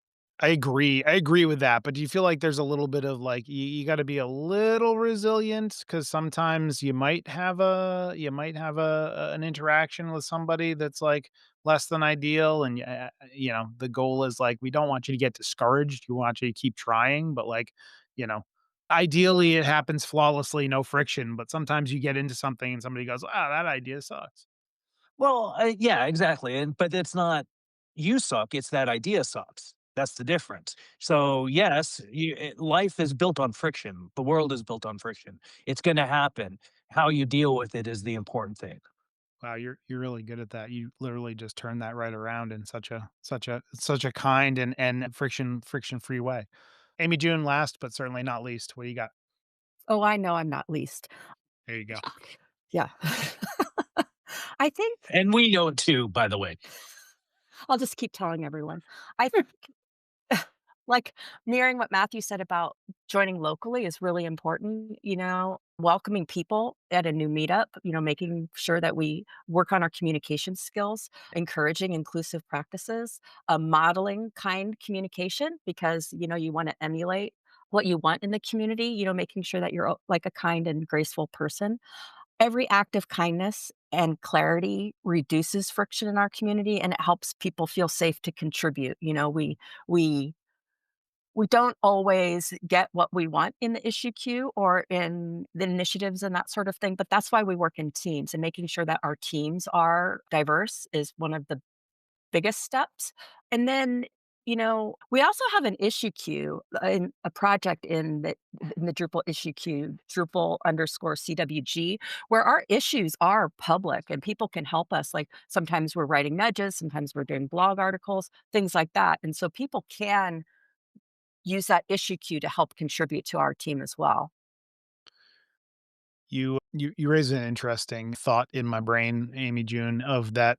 I agree. I agree with that, but do you feel like there's a little bit of like you got to be a little resilient because sometimes you might have an interaction with somebody that's like less than ideal, and you know the goal is like we don't want you to get discouraged. We want you to keep trying, but like you know, ideally it happens flawlessly, no friction. But sometimes you get into something and somebody goes, "Ah, that idea sucks." Well, yeah, exactly, and but it's not you suck, it's that idea sucks. That's the difference. So, yes, life is built on friction. The world is built on friction. It's gonna happen. How you deal with it is the important thing. Wow, you're really good at that. You literally just turned that right around in such a kind and friction free way. Amy June, last but certainly not least. What do you got? Oh, I know I'm not least. There you go. Yeah. I think And we know it too, by the way. I'll just keep telling everyone. I think like mirroring what Matthew said about joining locally is really important, welcoming people at a new meetup, making sure that we work on our communication skills, encouraging inclusive practices, modeling kind communication because, you want to emulate what you want in the community, making sure that you're like a kind and graceful person. Every act of kindness and clarity reduces friction in our community and it helps people feel safe to contribute. We we don't always get what we want in the issue queue or in the initiatives and that sort of thing, but that's why we work in teams and making sure that our teams are diverse is one of the biggest steps. And then, we also have an issue queue in a project in the Drupal issue queue, Drupal underscore CWG, where our issues are public and people can help us. Like sometimes we're writing nudges, sometimes we're doing blog articles, things like that. And so people can use that issue queue to help contribute to our team as well. You raise an interesting thought in my brain, Amy June, of that,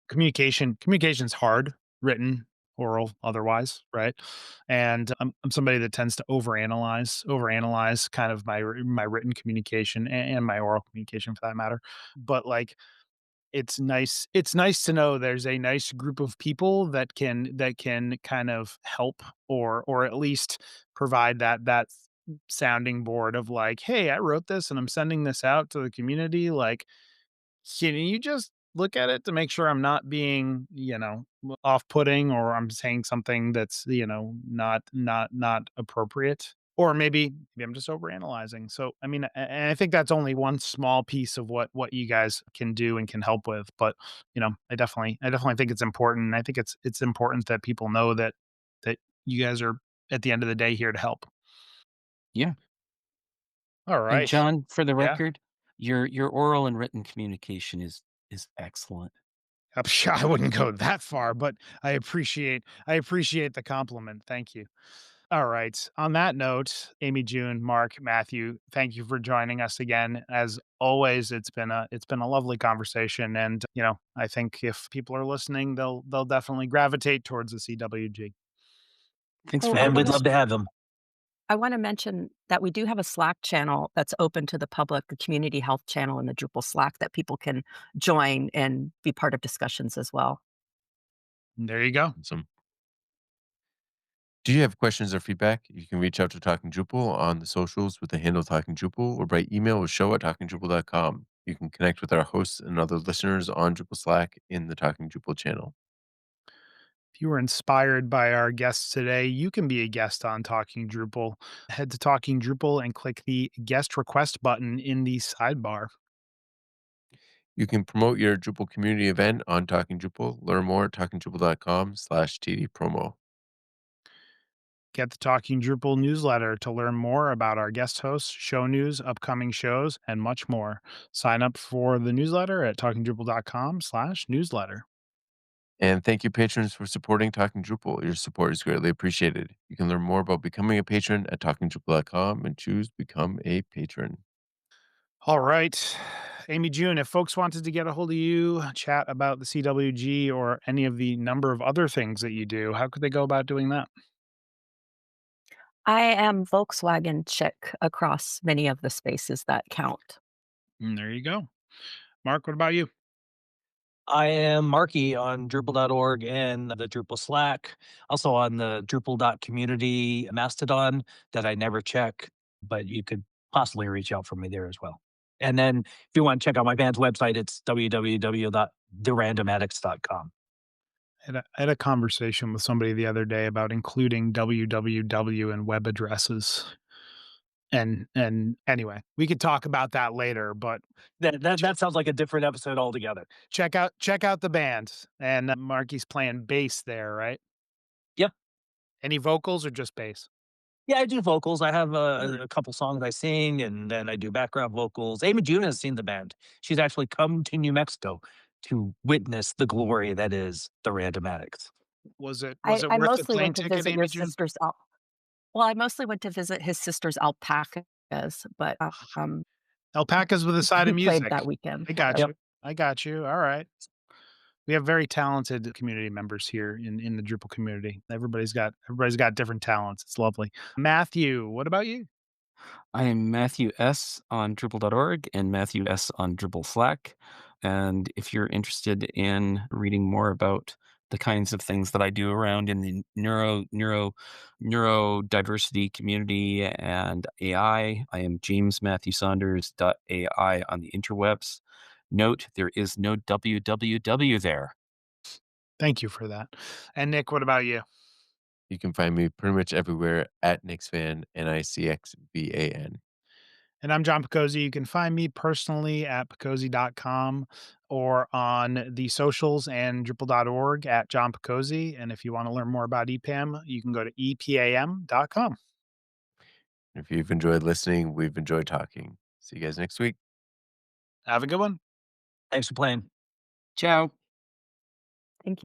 communication's hard, written, oral, otherwise, right? And I'm somebody that tends to overanalyze kind of my written communication and my oral communication for that matter. But like it's nice to know there's a nice group of people that can kind of help or at least provide that sounding board of like, hey, I wrote this and I'm sending this out to the community. Like, can you just look at it to make sure I'm not being, off-putting or I'm saying something that's, not appropriate? Or maybe I'm just overanalyzing. So, I mean, and I think that's only one small piece of what you guys can do and can help with. But, I definitely think it's important. I think it's important that people know that you guys are at the end of the day here to help. Yeah. All And right. John, for the Yeah. record, your oral and written communication is excellent. I'm sure I wouldn't go that far, but I appreciate the compliment. Thank you. All right. On that note, Amy June, Mark, Matthew, thank you for joining us again. As always, it's been a lovely conversation, and I think if people are listening, they'll definitely gravitate towards the CWG. Thanks Oh, for And having we'd us. love to have them. I want to mention that we do have a Slack channel that's open to the public, the community health channel in the Drupal Slack that people can join and be part of discussions as well. There you go. Awesome. Do you have questions or feedback? You can reach out to Talking Drupal on the socials with the handle Talking Drupal or by email with show@talkingdrupal.com. You can connect with our hosts and other listeners on Drupal Slack in the Talking Drupal channel. If you were inspired by our guests today, you can be a guest on Talking Drupal. Head to Talking Drupal and click the guest request button in the sidebar. You can promote your Drupal community event on Talking Drupal. Learn more at talkingdrupal.com/TD promo. Get the Talking Drupal newsletter to learn more about our guest hosts, show news, upcoming shows, and much more. Sign up for the newsletter at talkingdrupal.com/newsletter. And thank you, patrons, for supporting Talking Drupal. Your support is greatly appreciated. You can learn more about becoming a patron at talkingdrupal.com and choose Become a Patron. All right. AmyJune, if folks wanted to get a hold of you, chat about the CWG or any of the number of other things that you do, how could they go about doing that? I am Volkswagen chick across many of the spaces that count. There you go. Mark, what about you? I am Marky on Drupal.org and the Drupal Slack, also on the Drupal.community Mastodon that I never check, but you could possibly reach out for me there as well. And then if you want to check out my band's website, it's www.therandomaddicts.com. I had a conversation with somebody the other day about including www in web addresses. And anyway, we could talk about that later, but That sounds like a different episode altogether. check out the band. And Marky's playing bass there, right? Yep. Any vocals or just bass? Yeah, I do vocals. I have a couple songs I sing, and then I do background vocals. AmyJune has seen the band. She's actually come to New Mexico to witness the glory that is the Random Addicts. Was it I worth the mostly plane went to ticket, visit your AmyJune? sister's well, I mostly went to visit his sister's alpacas, but, Alpacas with a side he of played music. that weekend I for got us. you. I got you. All right. We have very talented community members here in the Drupal community. Everybody's got different talents. It's lovely. Matthew, what about you? I am Matthew S. on Drupal.org and Matthew S. on Drupal Slack. And if you're interested in reading more about the kinds of things that I do around in the neurodiversity community and AI, I am James Matthew Saunders.ai on the interwebs. Note, there is no www there. Thank you for that. And Nick, what about you? You can find me pretty much everywhere at NixFan, NICXVAN. And I'm John Picozzi. You can find me personally at picozzi.com or on the socials and Drupal.org at John Picozzi. And if you want to learn more about EPAM, you can go to EPAM.com. If you've enjoyed listening, we've enjoyed talking. See you guys next week. Have a good one. Thanks for playing. Ciao.